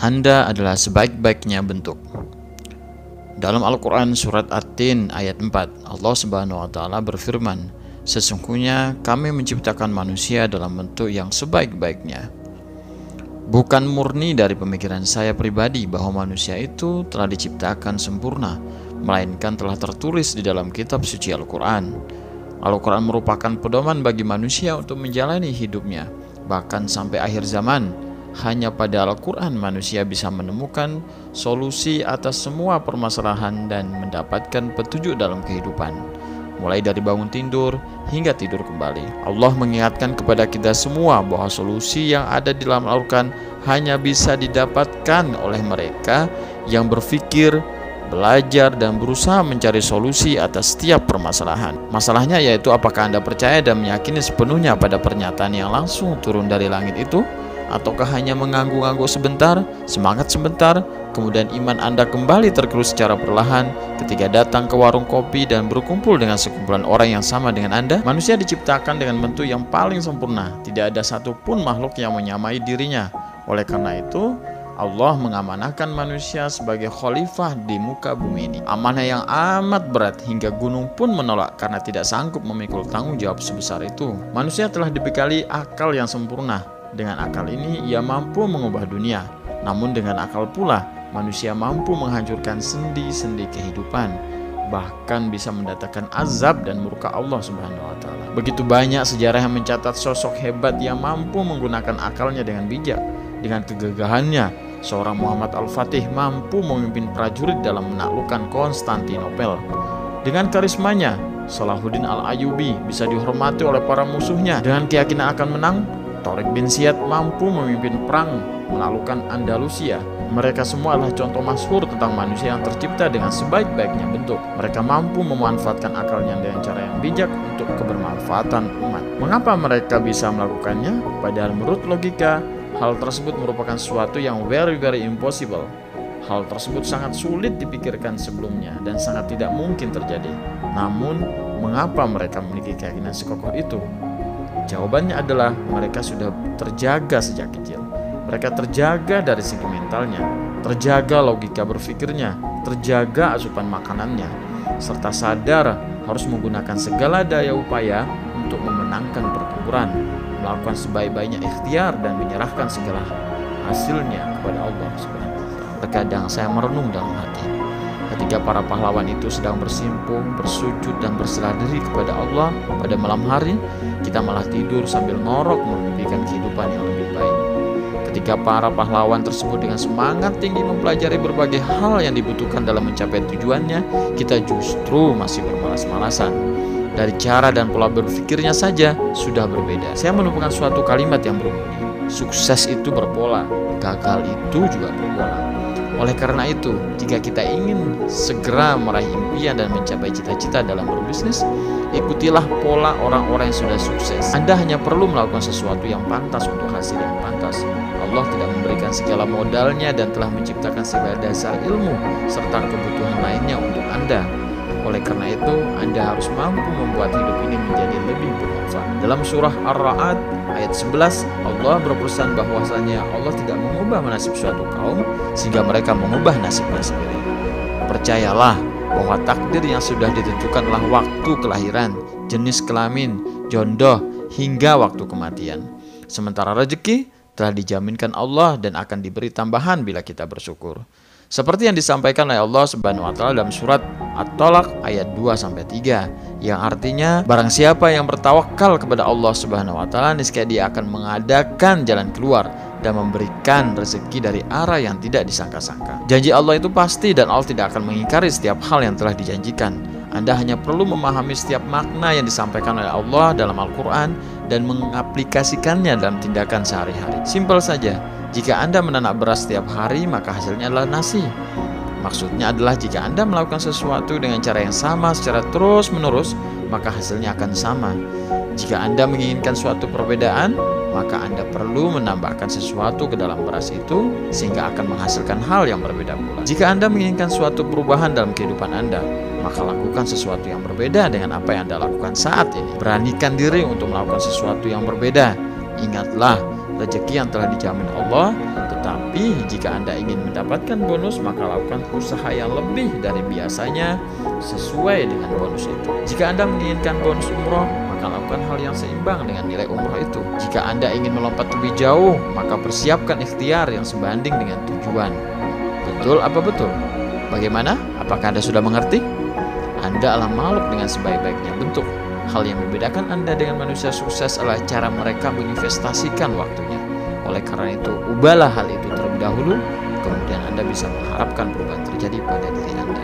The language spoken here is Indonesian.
Anda adalah sebaik-baiknya bentuk. Dalam Al-Quran surat At-Tin ayat 4, Allah Subhanahu wa Ta'ala berfirman, sesungguhnya kami menciptakan manusia dalam bentuk yang sebaik-baiknya. Bukan murni dari pemikiran saya pribadi bahwa manusia itu telah diciptakan sempurna, melainkan telah tertulis di dalam kitab suci Al-Quran. Al-Quran merupakan pedoman bagi manusia untuk menjalani hidupnya, bahkan sampai akhir zaman. Hanya pada Al-Quran manusia bisa menemukan solusi atas semua permasalahan dan mendapatkan petunjuk dalam kehidupan, mulai dari bangun tidur hingga tidur kembali. Allah mengingatkan kepada kita semua bahwa solusi yang ada di dalam Al-Quran hanya bisa didapatkan oleh mereka yang berpikir, belajar, dan berusaha mencari solusi atas setiap permasalahan. Masalahnya yaitu apakah Anda percaya dan meyakini sepenuhnya pada pernyataan yang langsung turun dari langit itu? Ataukah hanya mengangguk-angguk sebentar, semangat sebentar, kemudian iman Anda kembali tergerus secara perlahan ketika datang ke warung kopi dan berkumpul dengan sekumpulan orang yang sama dengan Anda? Manusia diciptakan dengan bentuk yang paling sempurna, tidak ada satupun makhluk yang menyamai dirinya. Oleh karena itu, Allah mengamanahkan manusia sebagai khalifah di muka bumi ini. Amanah yang amat berat hingga gunung pun menolak karena tidak sanggup memikul tanggung jawab sebesar itu. Manusia telah dibekali akal yang sempurna. Dengan akal ini ia mampu mengubah dunia. Namun dengan akal pula manusia mampu menghancurkan sendi-sendi kehidupan, bahkan bisa mendatangkan azab dan murka Allah Subhanahu wa Ta'ala. Begitu banyak sejarah yang mencatat sosok hebat yang mampu menggunakan akalnya dengan bijak. Dengan kegagahannya, seorang Muhammad Al-Fatih mampu memimpin prajurit dalam menaklukkan Konstantinopel. Dengan karismanya, Salahuddin Al-Ayyubi bisa dihormati oleh para musuhnya. Dengan keyakinan akan menang, Tariq bin Ziyad mampu memimpin perang menaklukkan Andalusia. Mereka semua adalah contoh masyhur tentang manusia yang tercipta dengan sebaik-baiknya bentuk. Mereka mampu memanfaatkan akalnya dengan cara yang bijak untuk kebermanfaatan umat. Mengapa mereka bisa melakukannya? Padahal menurut logika, hal tersebut merupakan sesuatu yang very impossible. Hal tersebut sangat sulit dipikirkan sebelumnya dan sangat tidak mungkin terjadi. Namun, mengapa mereka memiliki keyakinan sekokoh itu? Jawabannya adalah mereka sudah terjaga sejak kecil. Mereka terjaga dari segi mentalnya, terjaga logika berpikirnya, terjaga asupan makanannya, serta sadar harus menggunakan segala daya upaya untuk memenangkan pertempuran, melakukan sebaik-baiknya ikhtiar dan menyerahkan segala hasilnya kepada Allah Subhanahu wa Ta'ala. Terkadang saya merenung dalam hati ketika para pahlawan itu sedang bersimpuh, bersujud, dan berserah diri kepada Allah pada malam hari, kita malah tidur sambil ngorok memimpikan kehidupan yang lebih baik. Ketika para pahlawan tersebut dengan semangat tinggi mempelajari berbagai hal yang dibutuhkan dalam mencapai tujuannya, kita justru masih bermalas-malasan. Dari cara dan pola berpikirnya saja sudah berbeda. Saya menemukan suatu kalimat yang berbunyi, sukses itu berpola, gagal itu juga berpola. Oleh karena itu, jika kita ingin segera meraih impian dan mencapai cita-cita dalam berbisnis, ikutilah pola orang-orang yang sudah sukses. Anda hanya perlu melakukan sesuatu yang pantas untuk hasil yang pantas. Allah tidak memberikan segala modalnya dan telah menciptakan segala dasar ilmu serta kebutuhan lainnya untuk Anda. Oleh karena itu, Anda harus mampu membuat hidup ini menjadi lebih bermanfaat. Dalam surah Ar-Ra'd ayat 11, Allah berpesan bahwasanya Allah tidak mengubah nasib suatu kaum sehingga mereka mengubah nasibnya sendiri. Percayalah bahwa takdir yang sudah ditentukanlah waktu kelahiran, jenis kelamin, jodoh, hingga waktu kematian. Sementara rezeki telah dijaminkan Allah dan akan diberi tambahan bila kita bersyukur. Seperti yang disampaikan oleh Allah Subhanahu wa Ta'ala dalam surat At-Talaq ayat 2-3, yang artinya barang siapa yang bertawakal kepada Allah Subhanahu wa Ta'ala, niscaya dia akan mengadakan jalan keluar dan memberikan rezeki dari arah yang tidak disangka-sangka. Janji Allah itu pasti dan Allah tidak akan mengingkari setiap hal yang telah dijanjikan. Anda hanya perlu memahami setiap makna yang disampaikan oleh Allah dalam Al-Quran dan mengaplikasikannya dalam tindakan sehari-hari. Simpel saja, jika Anda menanak beras setiap hari, maka hasilnya adalah nasi. Maksudnya adalah jika Anda melakukan sesuatu dengan cara yang sama secara terus-menerus, maka hasilnya akan sama. Jika Anda menginginkan suatu perbedaan, maka Anda perlu menambahkan sesuatu ke dalam beras itu sehingga akan menghasilkan hal yang berbeda pula. Jika Anda menginginkan suatu perubahan dalam kehidupan Anda, maka lakukan sesuatu yang berbeda dengan apa yang Anda lakukan saat ini. Beranikan diri untuk melakukan sesuatu yang berbeda. Ingatlah, rezeki yang telah dijamin Allah Tapi jika Anda ingin mendapatkan bonus, maka lakukan usaha yang lebih dari biasanya sesuai dengan bonus itu. Jika Anda menginginkan bonus umroh, maka lakukan hal yang seimbang dengan nilai umroh itu. Jika Anda ingin melompat lebih jauh, maka persiapkan ikhtiar yang sebanding dengan tujuan. Betul apa betul? Bagaimana? Apakah Anda sudah mengerti? Anda adalah makhluk dengan sebaik-baiknya bentuk. Hal yang membedakan Anda dengan manusia sukses adalah cara mereka menginvestasikan waktunya. Oleh karena itu, ubahlah hal itu terlebih dahulu, kemudian Anda bisa mengharapkan perubahan terjadi pada diri Anda.